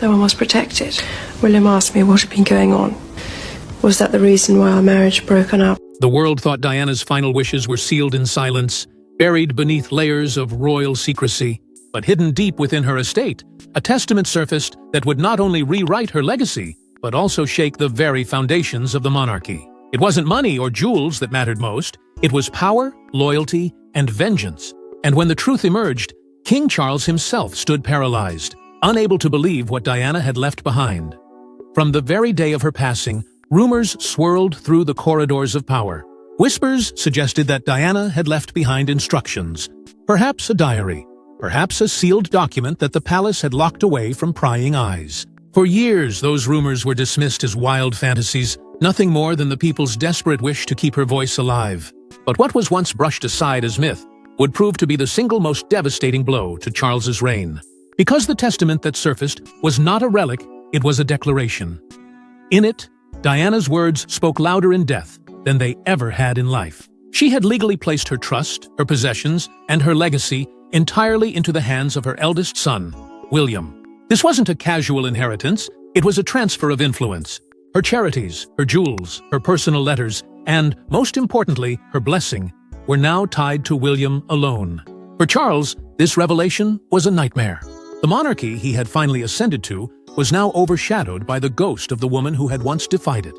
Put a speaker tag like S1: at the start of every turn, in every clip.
S1: No one was protected. William asked me what had been going on. Was that the reason why our marriage had broken up?
S2: The world thought Diana's final wishes were sealed in silence, buried beneath layers of royal secrecy. But hidden deep within her estate, a testament surfaced that would not only rewrite her legacy, but also shake the very foundations of the monarchy. It wasn't money or jewels that mattered most. It was power, loyalty, and vengeance. And when the truth emerged, King Charles himself stood paralyzed, unable to believe what Diana had left behind. From the very day of her passing, rumors swirled through the corridors of power. Whispers suggested that Diana had left behind instructions, perhaps a diary, perhaps a sealed document that the palace had locked away from prying eyes. For years, those rumors were dismissed as wild fantasies, nothing more than the people's desperate wish to keep her voice alive. But what was once brushed aside as myth would prove to be the single most devastating blow to Charles's reign. Because the testament that surfaced was not a relic, it was a declaration. In it, Diana's words spoke louder in death than they ever had in life. She had legally placed her trust, her possessions, and her legacy entirely into the hands of her eldest son, William. This wasn't a casual inheritance, it was a transfer of influence. Her charities, her jewels, her personal letters, and, most importantly, her blessing, were now tied to William alone. For Charles, this revelation was a nightmare. The monarchy he had finally ascended to was now overshadowed by the ghost of the woman who had once defied it.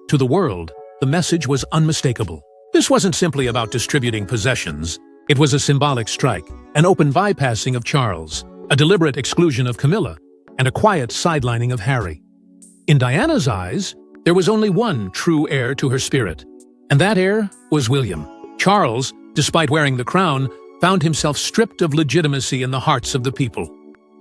S2: To the world, the message was unmistakable. This wasn't simply about distributing possessions. It was a symbolic strike, an open bypassing of Charles, a deliberate exclusion of Camilla, and a quiet sidelining of Harry. In Diana's eyes, there was only one true heir to her spirit, and that heir was William. Charles, despite wearing the crown, found himself stripped of legitimacy in the hearts of the people.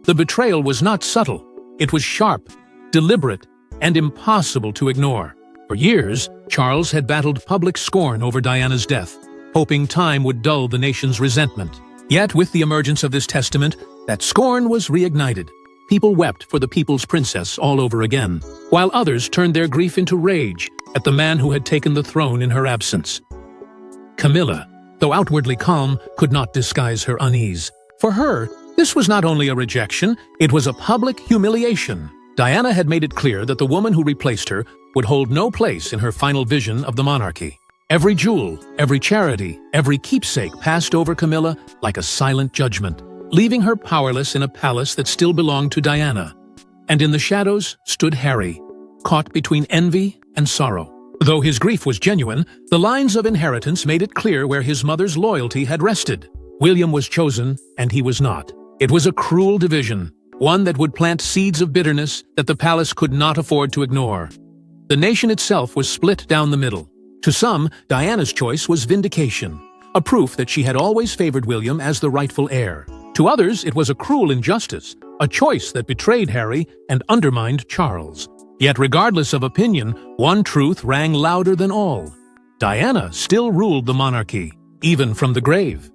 S2: The betrayal was not subtle, it was sharp, deliberate, and impossible to ignore. For years, Charles had battled public scorn over Diana's death, hoping time would dull the nation's resentment. Yet, with the emergence of this testament, that scorn was reignited. People wept for the people's princess all over again, while others turned their grief into rage at the man who had taken the throne in her absence. Camilla, though outwardly calm, could not disguise her unease. For her, this was not only a rejection, it was a public humiliation. Diana had made it clear that the woman who replaced her would hold no place in her final vision of the monarchy. Every jewel, every charity, every keepsake passed over Camilla like a silent judgment, leaving her powerless in a palace that still belonged to Diana. And in the shadows stood Harry, caught between envy and sorrow. Though his grief was genuine, the lines of inheritance made it clear where his mother's loyalty had rested. William was chosen, and he was not. It was a cruel division, one that would plant seeds of bitterness that the palace could not afford to ignore. The nation itself was split down the middle. To some, Diana's choice was vindication, a proof that she had always favored William as the rightful heir. To others, it was a cruel injustice, a choice that betrayed Harry and undermined Charles. Yet regardless of opinion, one truth rang louder than all. Diana still ruled the monarchy, even from the grave.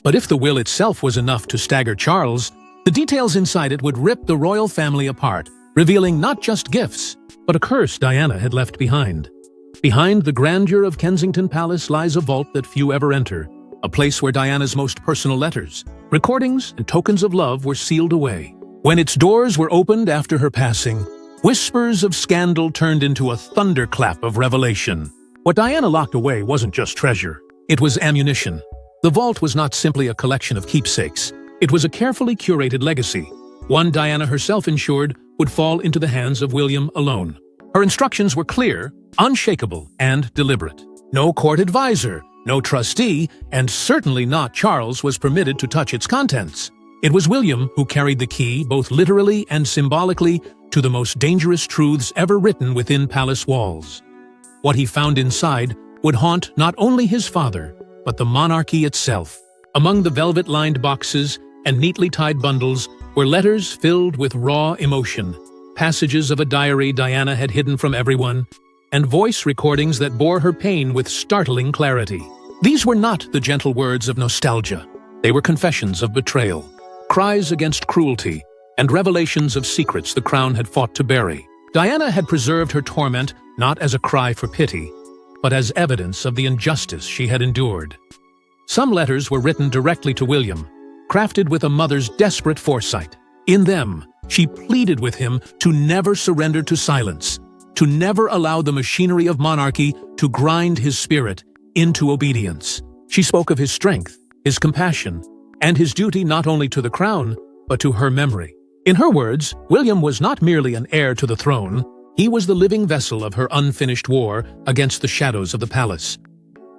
S2: But if the will itself was enough to stagger Charles, the details inside it would rip the royal family apart, revealing not just gifts, but a curse Diana had left behind. Behind the grandeur of Kensington Palace lies a vault that few ever enter, a place where Diana's most personal letters, recordings, and tokens of love were sealed away. When its doors were opened after her passing, whispers of scandal turned into a thunderclap of revelation. What Diana locked away wasn't just treasure, it was ammunition. The vault was not simply a collection of keepsakes, it was a carefully curated legacy, one Diana herself ensured would fall into the hands of William alone. Her instructions were clear, unshakable, and deliberate. No court advisor, no trustee, and certainly not Charles was permitted to touch its contents. It was William who carried the key, both literally and symbolically, to the most dangerous truths ever written within palace walls. What he found inside would haunt not only his father, but the monarchy itself. Among the velvet-lined boxes and neatly tied bundles were letters filled with raw emotion, passages of a diary Diana had hidden from everyone, and voice recordings that bore her pain with startling clarity. These were not the gentle words of nostalgia. They were confessions of betrayal, cries against cruelty, and revelations of secrets the crown had fought to bury. Diana had preserved her torment not as a cry for pity, but as evidence of the injustice she had endured. Some letters were written directly to William, crafted with a mother's desperate foresight. In them, She pleaded with him to never surrender to silence, to never allow the machinery of monarchy to grind his spirit into obedience. She spoke of his strength, his compassion, and his duty not only to the crown, but to her memory. In her words, William was not merely an heir to the throne, he was the living vessel of her unfinished war against the shadows of the palace.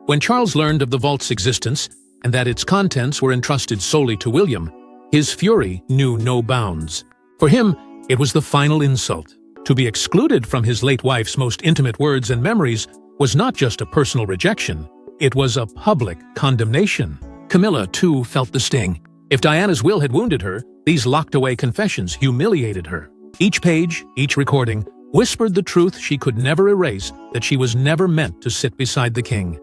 S2: When Charles learned of the vault's existence and that its contents were entrusted solely to William, his fury knew no bounds. For him, it was the final insult. To be excluded from his late wife's most intimate words and memories was not just a personal rejection, it was a public condemnation. Camilla, too, felt the sting. If Diana's will had wounded her, these locked-away confessions humiliated her. Each page, each recording, whispered the truth she could never erase, that she was never meant to sit beside the king.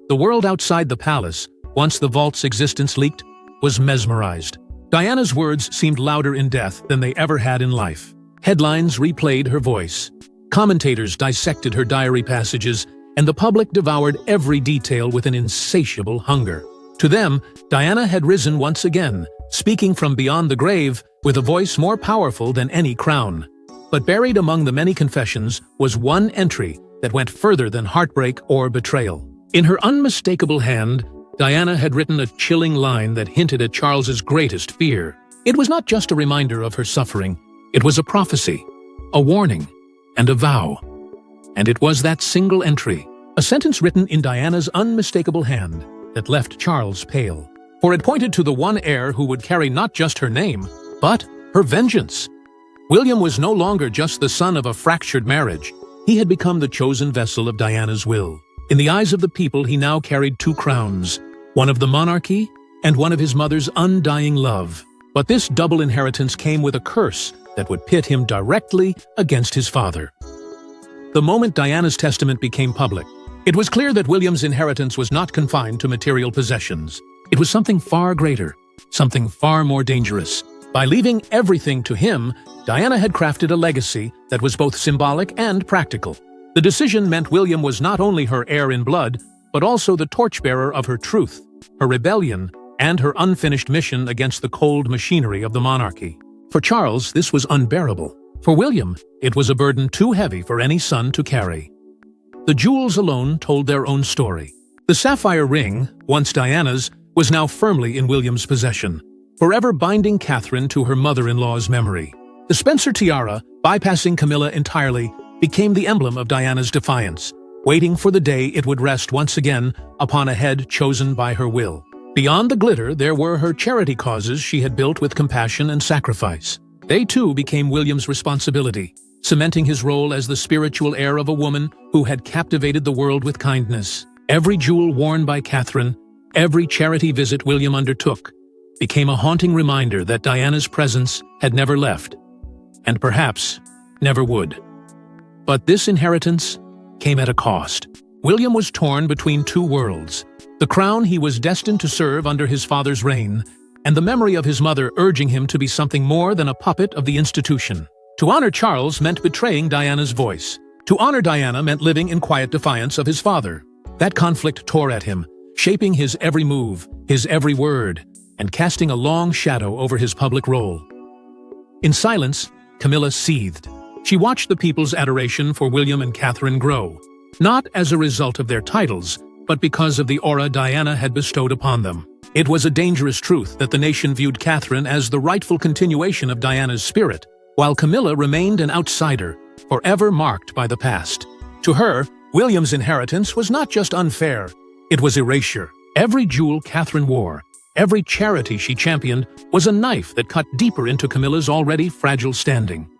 S2: The world outside the palace, once the vault's existence leaked, was mesmerized. Diana's words seemed louder in death than they ever had in life. Headlines replayed her voice. Commentators dissected her diary passages, and the public devoured every detail with an insatiable hunger. To them, Diana had risen once again, speaking from beyond the grave with a voice more powerful than any crown. But buried among the many confessions was one entry that went further than heartbreak or betrayal. In her unmistakable hand, Diana had written a chilling line that hinted at Charles's greatest fear. It was not just a reminder of her suffering, it was a prophecy, a warning, and a vow. And it was that single entry, a sentence written in Diana's unmistakable hand, that left Charles pale. For it pointed to the one heir who would carry not just her name, but her vengeance. William was no longer just the son of a fractured marriage. He had become the chosen vessel of Diana's will. In the eyes of the people, he now carried two crowns, one of the monarchy and one of his mother's undying love. But this double inheritance came with a curse that would pit him directly against his father. The moment Diana's testament became public, it was clear that William's inheritance was not confined to material possessions. It was something far greater, something far more dangerous. By leaving everything to him, Diana had crafted a legacy that was both symbolic and practical. The decision meant William was not only her heir in blood, but also the torchbearer of her truth, her rebellion, and her unfinished mission against the cold machinery of the monarchy. For Charles, this was unbearable. For William, it was a burden too heavy for any son to carry. The jewels alone told their own story. The sapphire ring, once Diana's, was now firmly in William's possession, forever binding Catherine to her mother-in-law's memory. The Spencer tiara, bypassing Camilla entirely, became the emblem of Diana's defiance, waiting for the day it would rest once again upon a head chosen by her will. Beyond the glitter, there were her charity causes she had built with compassion and sacrifice. They too became William's responsibility, cementing his role as the spiritual heir of a woman who had captivated the world with kindness. Every jewel worn by Catherine, every charity visit William undertook, became a haunting reminder that Diana's presence had never left, and perhaps never would. But this inheritance came at a cost. William was torn between two worlds, the crown he was destined to serve under his father's reign, and the memory of his mother urging him to be something more than a puppet of the institution. To honor Charles meant betraying Diana's voice. To honor Diana meant living in quiet defiance of his father. That conflict tore at him, shaping his every move, his every word, and casting a long shadow over his public role. In silence, Camilla seethed. She watched the people's adoration for William and Catherine grow, not as a result of their titles, but because of the aura Diana had bestowed upon them. It was a dangerous truth that the nation viewed Catherine as the rightful continuation of Diana's spirit, while Camilla remained an outsider, forever marked by the past. To her, William's inheritance was not just unfair, it was erasure. Every jewel Catherine wore, every charity she championed, was a knife that cut deeper into Camilla's already fragile standing.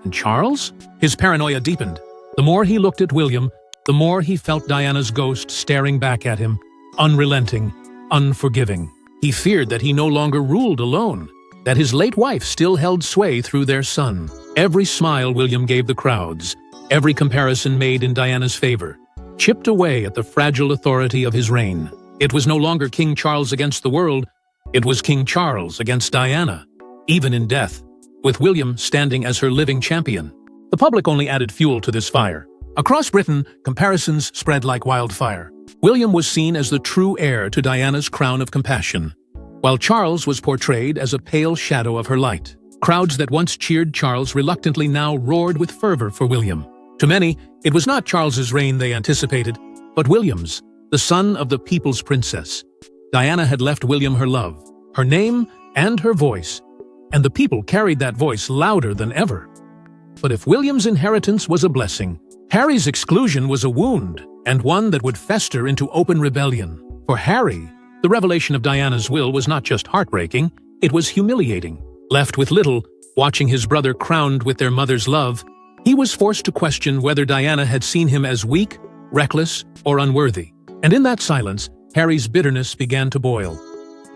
S2: And Charles? His paranoia deepened. The more he looked at William, the more he felt Diana's ghost staring back at him, unrelenting, unforgiving. He feared that he no longer ruled alone, that his late wife still held sway through their son. Every smile William gave the crowds, every comparison made in Diana's favor, chipped away at the fragile authority of his reign. It was no longer King Charles against the world, it was King Charles against Diana, even in death, with William standing as her living champion. The public only added fuel to this fire. Across Britain, comparisons spread like wildfire. William was seen as the true heir to Diana's crown of compassion, while Charles was portrayed as a pale shadow of her light. Crowds that once cheered Charles reluctantly now roared with fervor for William. To many, it was not Charles's reign they anticipated, but William's, the son of the people's princess. Diana had left William her love, her name, and her voice, and the people carried that voice louder than ever. But if William's inheritance was a blessing, Harry's exclusion was a wound, and one that would fester into open rebellion. For Harry, the revelation of Diana's will was not just heartbreaking, it was humiliating. Left with little, watching his brother crowned with their mother's love, he was forced to question whether Diana had seen him as weak, reckless, or unworthy. And in that silence, Harry's bitterness began to boil.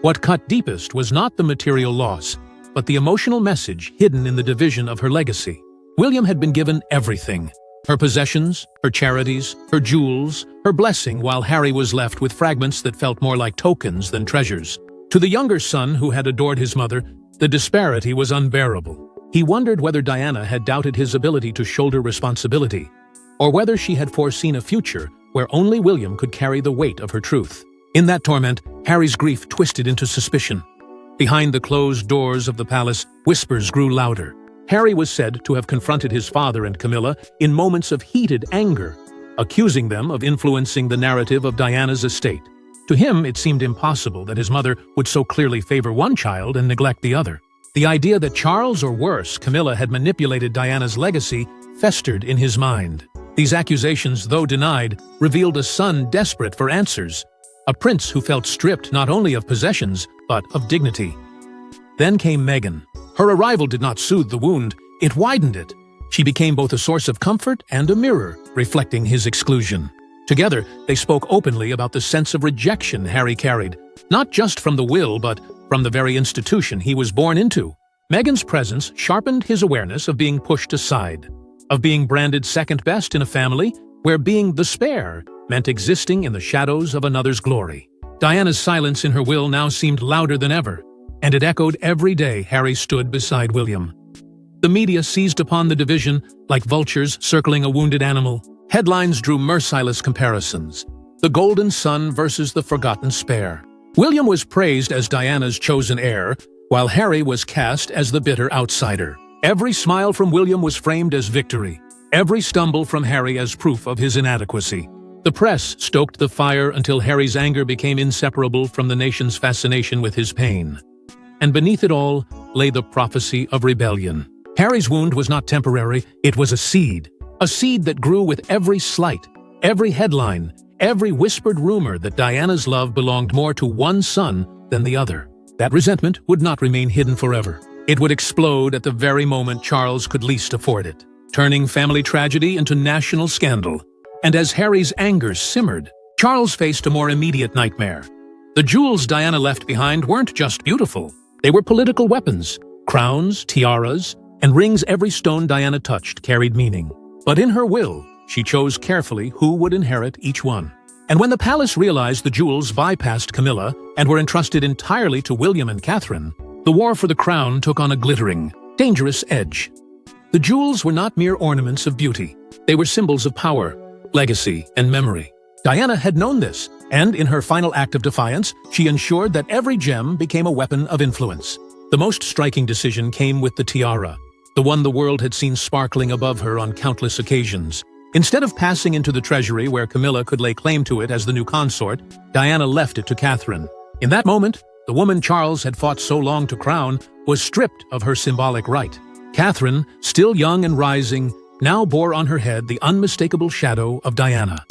S2: What cut deepest was not the material loss, but the emotional message hidden in the division of her legacy. William had been given everything: her possessions, her charities, her jewels, her blessing, while Harry was left with fragments that felt more like tokens than treasures. To the younger son who had adored his mother, the disparity was unbearable. He wondered whether Diana had doubted his ability to shoulder responsibility, or whether she had foreseen a future where only William could carry the weight of her truth. In that torment, Harry's grief twisted into suspicion. Behind the closed doors of the palace, whispers grew louder. Harry was said to have confronted his father and Camilla in moments of heated anger, accusing them of influencing the narrative of Diana's estate. To him, it seemed impossible that his mother would so clearly favor one child and neglect the other. The idea that Charles, or worse, Camilla, had manipulated Diana's legacy festered in his mind. These accusations, though denied, revealed a son desperate for answers, a prince who felt stripped not only of possessions, but of dignity. Then came Meghan. Her arrival did not soothe the wound, it widened it. She became both a source of comfort and a mirror, reflecting his exclusion. Together, they spoke openly about the sense of rejection Harry carried, not just from the will, but from the very institution he was born into. Meghan's presence sharpened his awareness of being pushed aside, of being branded second best in a family where being the spare meant existing in the shadows of another's glory. Diana's silence in her will now seemed louder than ever, and it echoed every day Harry stood beside William. The media seized upon the division like vultures circling a wounded animal. Headlines drew merciless comparisons: the golden son versus the forgotten spare. William was praised as Diana's chosen heir, while Harry was cast as the bitter outsider. Every smile from William was framed as victory, every stumble from Harry as proof of his inadequacy. The press stoked the fire until Harry's anger became inseparable from the nation's fascination with his pain. And beneath it all lay the prophecy of rebellion. Harry's wound was not temporary, it was a seed that grew with every slight, every headline, every whispered rumor that Diana's love belonged more to one son than the other. That resentment would not remain hidden forever. It would explode at the very moment Charles could least afford it, turning family tragedy into national scandal. And as Harry's anger simmered, Charles faced a more immediate nightmare. The jewels Diana left behind weren't just beautiful. They were political weapons. Crowns, tiaras, and rings every stone Diana touched carried meaning. But in her will, she chose carefully who would inherit each one. And when the palace realized the jewels bypassed Camilla and were entrusted entirely to William and Catherine, the war for the crown took on a glittering, dangerous edge. The jewels were not mere ornaments of beauty. They were symbols of power, legacy, and memory. Diana had known this, and in her final act of defiance, she ensured that every gem became a weapon of influence. The most striking decision came with the tiara, the one the world had seen sparkling above her on countless occasions. Instead of passing into the treasury where Camilla could lay claim to it as the new consort, Diana left it to Catherine. In that moment, the woman Charles had fought so long to crown was stripped of her symbolic right. Catherine, still young and rising, now bore on her head the unmistakable shadow of Diana.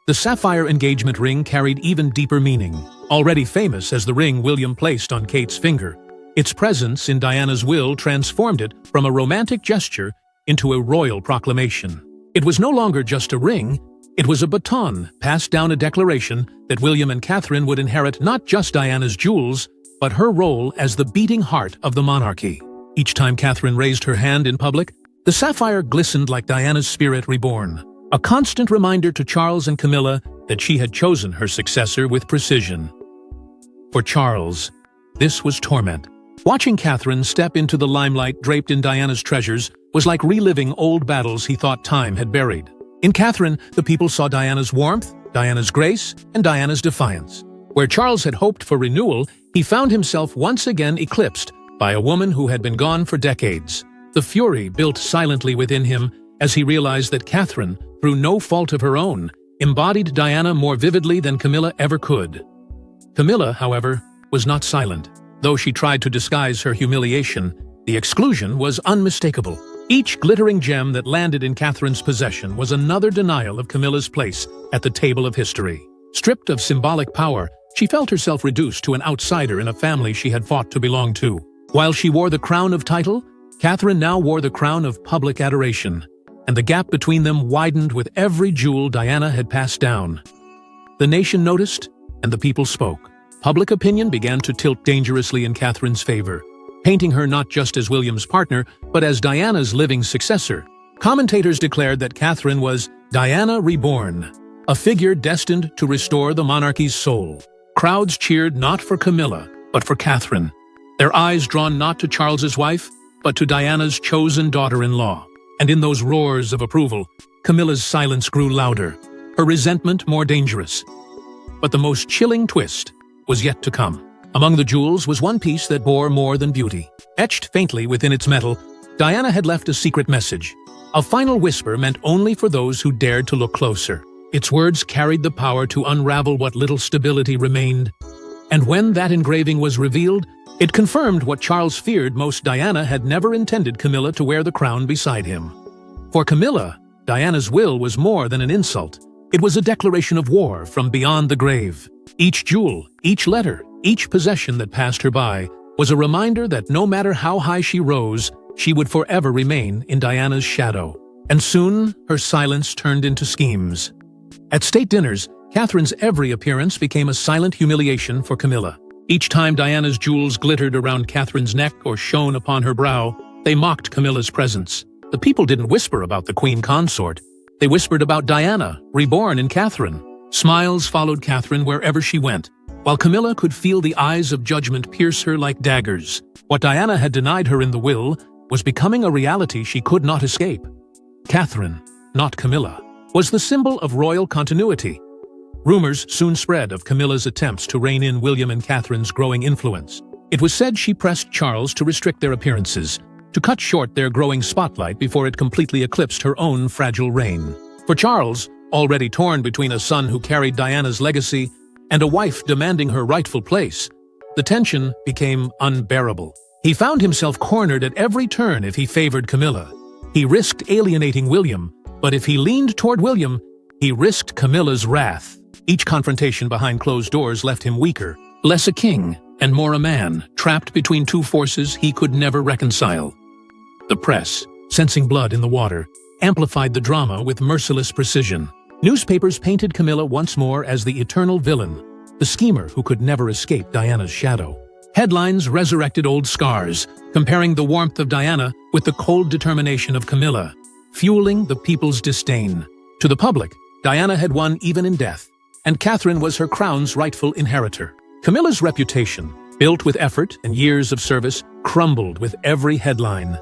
S2: The sapphire engagement ring carried even deeper meaning, already famous as the ring William placed on Kate's finger. Its presence in Diana's will transformed it from a romantic gesture into a royal proclamation. It was no longer just a ring, it was a baton passed down, a declaration that William and Catherine would inherit not just Diana's jewels, but her role as the beating heart of the monarchy. Each time Catherine raised her hand in public, the sapphire glistened like Diana's spirit reborn, a constant reminder to Charles and Camilla that she had chosen her successor with precision. For Charles, this was torment. Watching Catherine step into the limelight draped in Diana's treasures was like reliving old battles he thought time had buried. In Catherine, the people saw Diana's warmth, Diana's grace, and Diana's defiance. Where Charles had hoped for renewal, he found himself once again eclipsed by a woman who had been gone for decades. The fury built silently within him as he realized that Catherine, through no fault of her own, embodied Diana more vividly than Camilla ever could. Camilla, however, was not silent. Though she tried to disguise her humiliation, the exclusion was unmistakable. Each glittering gem that landed in Catherine's possession was another denial of Camilla's place at the table of history. Stripped of symbolic power, she felt herself reduced to an outsider in a family she had fought to belong to. While she wore the crown of title, Catherine now wore the crown of public adoration, and the gap between them widened with every jewel Diana had passed down. The nation noticed, and the people spoke. Public opinion began to tilt dangerously in Catherine's favor, painting her not just as William's partner, but as Diana's living successor. Commentators declared that Catherine was Diana reborn, a figure destined to restore the monarchy's soul. Crowds cheered not for Camilla, but for Catherine, their eyes drawn not to Charles's wife, but to Diana's chosen daughter-in-law. And in those roars of approval, Camilla's silence grew louder, her resentment more dangerous. But the most chilling twist was yet to come. Among the jewels was one piece that bore more than beauty. Etched faintly within its metal, Diana had left a secret message, a final whisper meant only for those who dared to look closer. Its words carried the power to unravel what little stability remained. And when that engraving was revealed, it confirmed what Charles feared most: Diana had never intended Camilla to wear the crown beside him. For Camilla, Diana's will was more than an insult. It was a declaration of war from beyond the grave. Each jewel, each letter, each possession that passed her by was a reminder that no matter how high she rose, she would forever remain in Diana's shadow. And soon, her silence turned into schemes. At state dinners, Catherine's every appearance became a silent humiliation for Camilla. Each time Diana's jewels glittered around Catherine's neck or shone upon her brow, they mocked Camilla's presence. The people didn't whisper about the queen consort. They whispered about Diana, reborn in Catherine. Smiles followed Catherine wherever she went, while Camilla could feel the eyes of judgment pierce her like daggers. What Diana had denied her in the will was becoming a reality she could not escape. Catherine, not Camilla, was the symbol of royal continuity. Rumors soon spread of Camilla's attempts to rein in William and Catherine's growing influence. It was said she pressed Charles to restrict their appearances, to cut short their growing spotlight before it completely eclipsed her own fragile reign. For Charles, already torn between a son who carried Diana's legacy and a wife demanding her rightful place, the tension became unbearable. He found himself cornered at every turn if he favored Camilla. He risked alienating William, but if he leaned toward William, he risked Camilla's wrath. Each confrontation behind closed doors left him weaker, less a king and more a man, trapped between two forces he could never reconcile. The press, sensing blood in the water, amplified the drama with merciless precision. Newspapers painted Camilla once more as the eternal villain, the schemer who could never escape Diana's shadow. Headlines resurrected old scars, comparing the warmth of Diana with the cold determination of Camilla, fueling the people's disdain. To the public, Diana had won even in death, and Catherine was her crown's rightful inheritor. Camilla's reputation, built with effort and years of service, crumbled with every headline.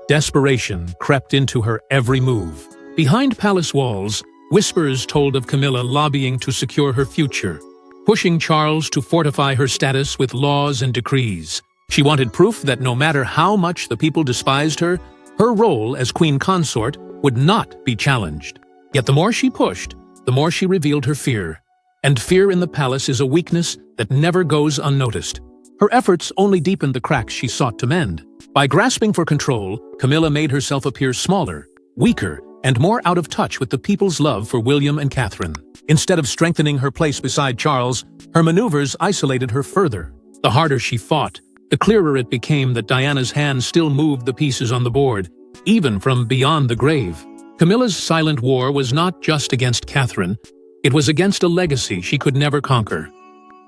S2: Desperation crept into her every move. Behind palace walls, whispers told of Camilla lobbying to secure her future, pushing Charles to fortify her status with laws and decrees. She wanted proof that no matter how much the people despised her, her role as queen consort would not be challenged. Yet the more she pushed, the more she revealed her fear. And fear in the palace is a weakness that never goes unnoticed. Her efforts only deepened the cracks she sought to mend. By grasping for control, Camilla made herself appear smaller, weaker, and more out of touch with the people's love for William and Catherine. Instead of strengthening her place beside Charles, her maneuvers isolated her further. The harder she fought, the clearer it became that Diana's hand still moved the pieces on the board, even from beyond the grave. Camilla's silent war was not just against Catherine, it was against a legacy she could never conquer.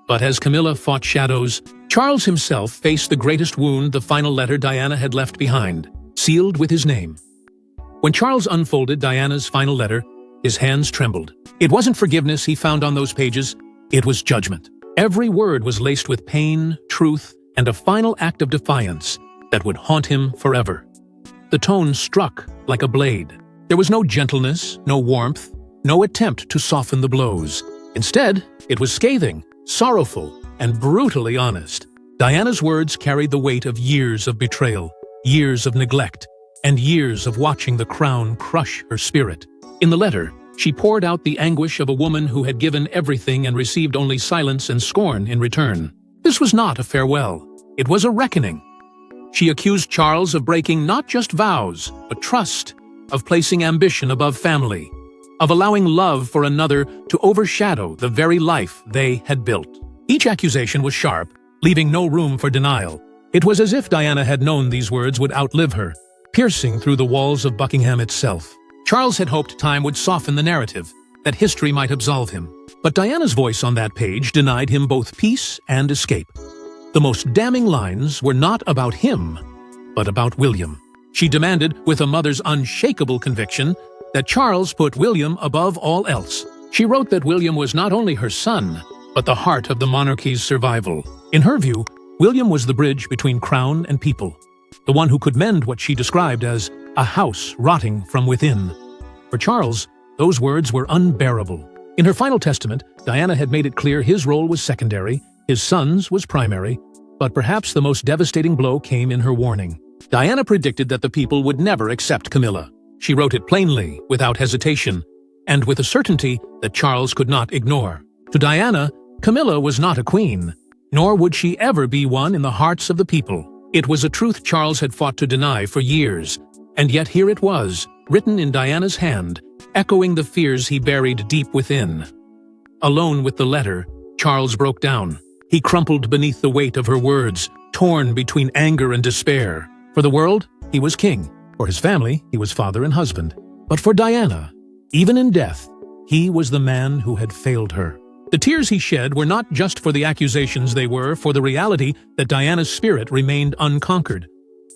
S2: But as Camilla fought shadows, Charles himself faced the greatest wound the final letter Diana had left behind, sealed with his name. When Charles unfolded Diana's final letter, his hands trembled. It wasn't forgiveness he found on those pages, it was judgment. Every word was laced with pain, truth, and a final act of defiance that would haunt him forever. The tone struck like a blade. There was no gentleness, no warmth, no attempt to soften the blows. Instead, it was scathing, sorrowful, and brutally honest. Diana's words carried the weight of years of betrayal, years of neglect, and years of watching the crown crush her spirit. In the letter, she poured out the anguish of a woman who had given everything and received only silence and scorn in return. This was not a farewell. It was a reckoning. She accused Charles of breaking not just vows, but trust, of placing ambition above family, of allowing love for another to overshadow the very life they had built. Each accusation was sharp, leaving no room for denial. It was as if Diana had known these words would outlive her, piercing through the walls of Buckingham itself. Charles had hoped time would soften the narrative, that history might absolve him. But Diana's voice on that page denied him both peace and escape. The most damning lines were not about him, but about William. She demanded, with a mother's unshakable conviction, that Charles put William above all else. She wrote that William was not only her son, but the heart of the monarchy's survival. In her view, William was the bridge between crown and people, the one who could mend what she described as a house rotting from within. For Charles, those words were unbearable. In her final testament, Diana had made it clear his role was secondary, his son's was primary, but perhaps the most devastating blow came in her warning. Diana predicted that the people would never accept Camilla. She wrote it plainly, without hesitation, and with a certainty that Charles could not ignore. To Diana, Camilla was not a queen, nor would she ever be one in the hearts of the people. It was a truth Charles had fought to deny for years, and yet here it was, written in Diana's hand, echoing the fears he buried deep within. Alone with the letter, Charles broke down. He crumpled beneath the weight of her words, torn between anger and despair. For the world, he was king. For his family, he was father and husband. But for Diana, even in death, he was the man who had failed her. The tears he shed were not just for the accusations, they were for the reality that Diana's spirit remained unconquered.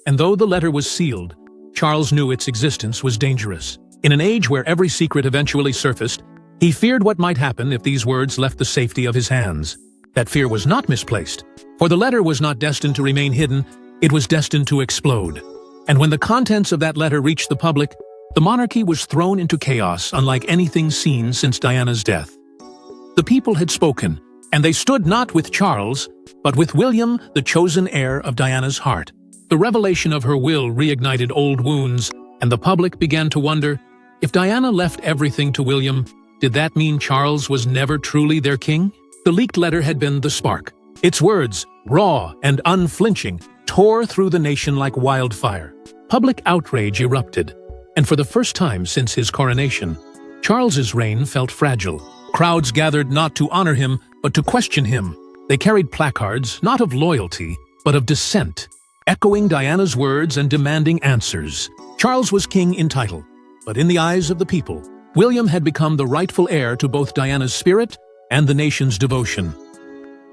S2: And though the letter was sealed, Charles knew its existence was dangerous. In an age where every secret eventually surfaced, he feared what might happen if these words left the safety of his hands. That fear was not misplaced, for the letter was not destined to remain hidden, it was destined to explode. And when the contents of that letter reached the public, the monarchy was thrown into chaos unlike anything seen since Diana's death. The people had spoken, and they stood not with Charles, but with William, the chosen heir of Diana's heart. The revelation of her will reignited old wounds, and the public began to wonder, if Diana left everything to William, did that mean Charles was never truly their king? The leaked letter had been the spark. Its words, raw and unflinching, tore through the nation like wildfire. Public outrage erupted, and for the first time since his coronation, Charles's reign felt fragile. Crowds gathered not to honor him, but to question him. They carried placards, not of loyalty, but of dissent, echoing Diana's words and demanding answers. Charles was king in title, but in the eyes of the people, William had become the rightful heir to both Diana's spirit and the nation's devotion.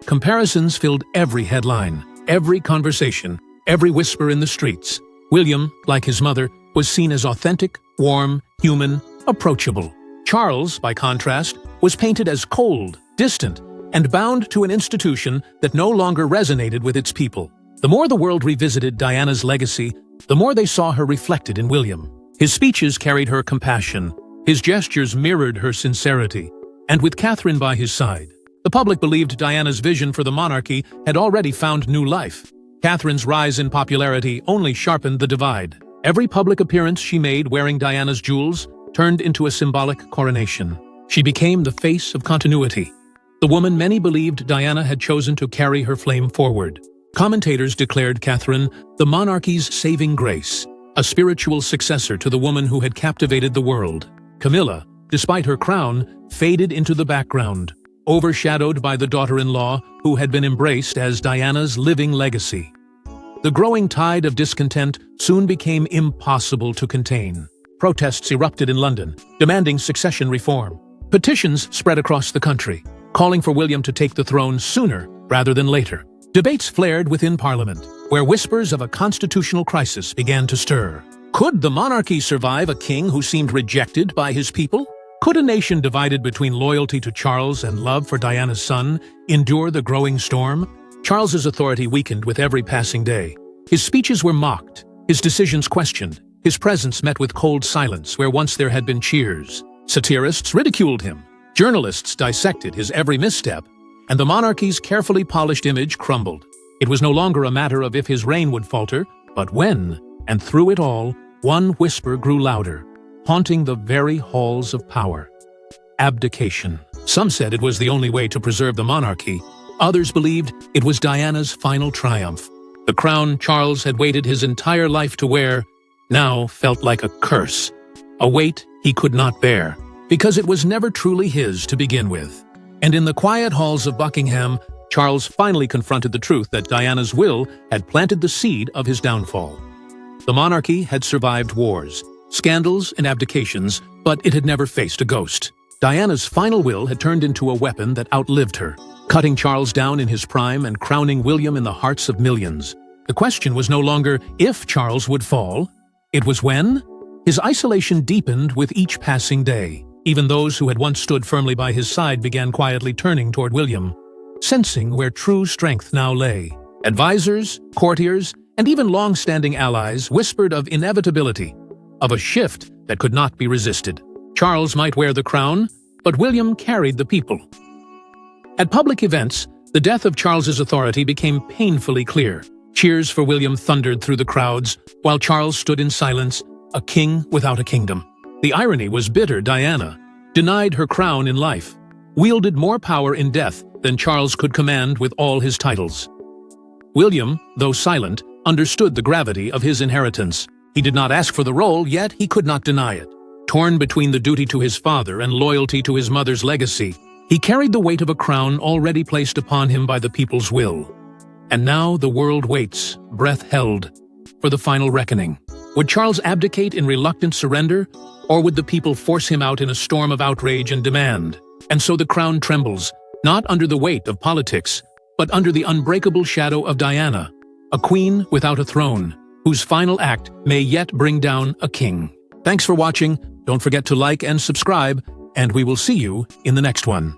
S2: Comparisons filled every headline, every conversation, every whisper in the streets. William, like his mother, was seen as authentic, warm, human, approachable. Charles, by contrast, was painted as cold, distant, and bound to an institution that no longer resonated with its people. The more the world revisited Diana's legacy, the more they saw her reflected in William. His speeches carried her compassion, his gestures mirrored her sincerity, and with Catherine by his side, the public believed Diana's vision for the monarchy had already found new life. Catherine's rise in popularity only sharpened the divide. Every public appearance she made wearing Diana's jewels turned into a symbolic coronation. She became the face of continuity, the woman many believed Diana had chosen to carry her flame forward. Commentators declared Catherine the monarchy's saving grace, a spiritual successor to the woman who had captivated the world. Camilla, despite her crown, faded into the background, overshadowed by the daughter-in-law who had been embraced as Diana's living legacy. The growing tide of discontent soon became impossible to contain. Protests erupted in London, demanding succession reform. Petitions spread across the country, calling for William to take the throne sooner rather than later. Debates flared within Parliament, where whispers of a constitutional crisis began to stir. Could the monarchy survive a king who seemed rejected by his people? Could a nation divided between loyalty to Charles and love for Diana's son endure the growing storm? Charles's authority weakened with every passing day. His speeches were mocked, his decisions questioned, his presence met with cold silence where once there had been cheers. Satirists ridiculed him, journalists dissected his every misstep, and the monarchy's carefully polished image crumbled. It was no longer a matter of if his reign would falter, but when, and through it all, one whisper grew louder, haunting the very halls of power. Abdication. Some said it was the only way to preserve the monarchy. Others believed it was Diana's final triumph. The crown Charles had waited his entire life to wear now felt like a curse, a weight he could not bear, because it was never truly his to begin with. And in the quiet halls of Buckingham, Charles finally confronted the truth that Diana's will had planted the seed of his downfall. The monarchy had survived wars, scandals, and abdications, but it had never faced a ghost. Diana's final will had turned into a weapon that outlived her, cutting Charles down in his prime and crowning William in the hearts of millions. The question was no longer if Charles would fall, it was when. His isolation deepened with each passing day. Even those who had once stood firmly by his side began quietly turning toward William, sensing where true strength now lay. Advisors, courtiers, and even long-standing allies whispered of inevitability, of a shift that could not be resisted. Charles might wear the crown, but William carried the people. At public events, the death of Charles's authority became painfully clear. Cheers for William thundered through the crowds, while Charles stood in silence, a king without a kingdom. The irony was bitter. Diana, denied her crown in life, wielded more power in death than Charles could command with all his titles. William, though silent, understood the gravity of his inheritance. He did not ask for the role, yet he could not deny it. Torn between the duty to his father and loyalty to his mother's legacy, he carried the weight of a crown already placed upon him by the people's will. And now the world waits, breath held, for the final reckoning. Would Charles abdicate in reluctant surrender, or would the people force him out in a storm of outrage and demand? And so the crown trembles, not under the weight of politics, but under the unbreakable shadow of Diana, a queen without a throne, whose final act may yet bring down a king. Thanks for watching. Don't forget to like and subscribe, and we will see you in the next one.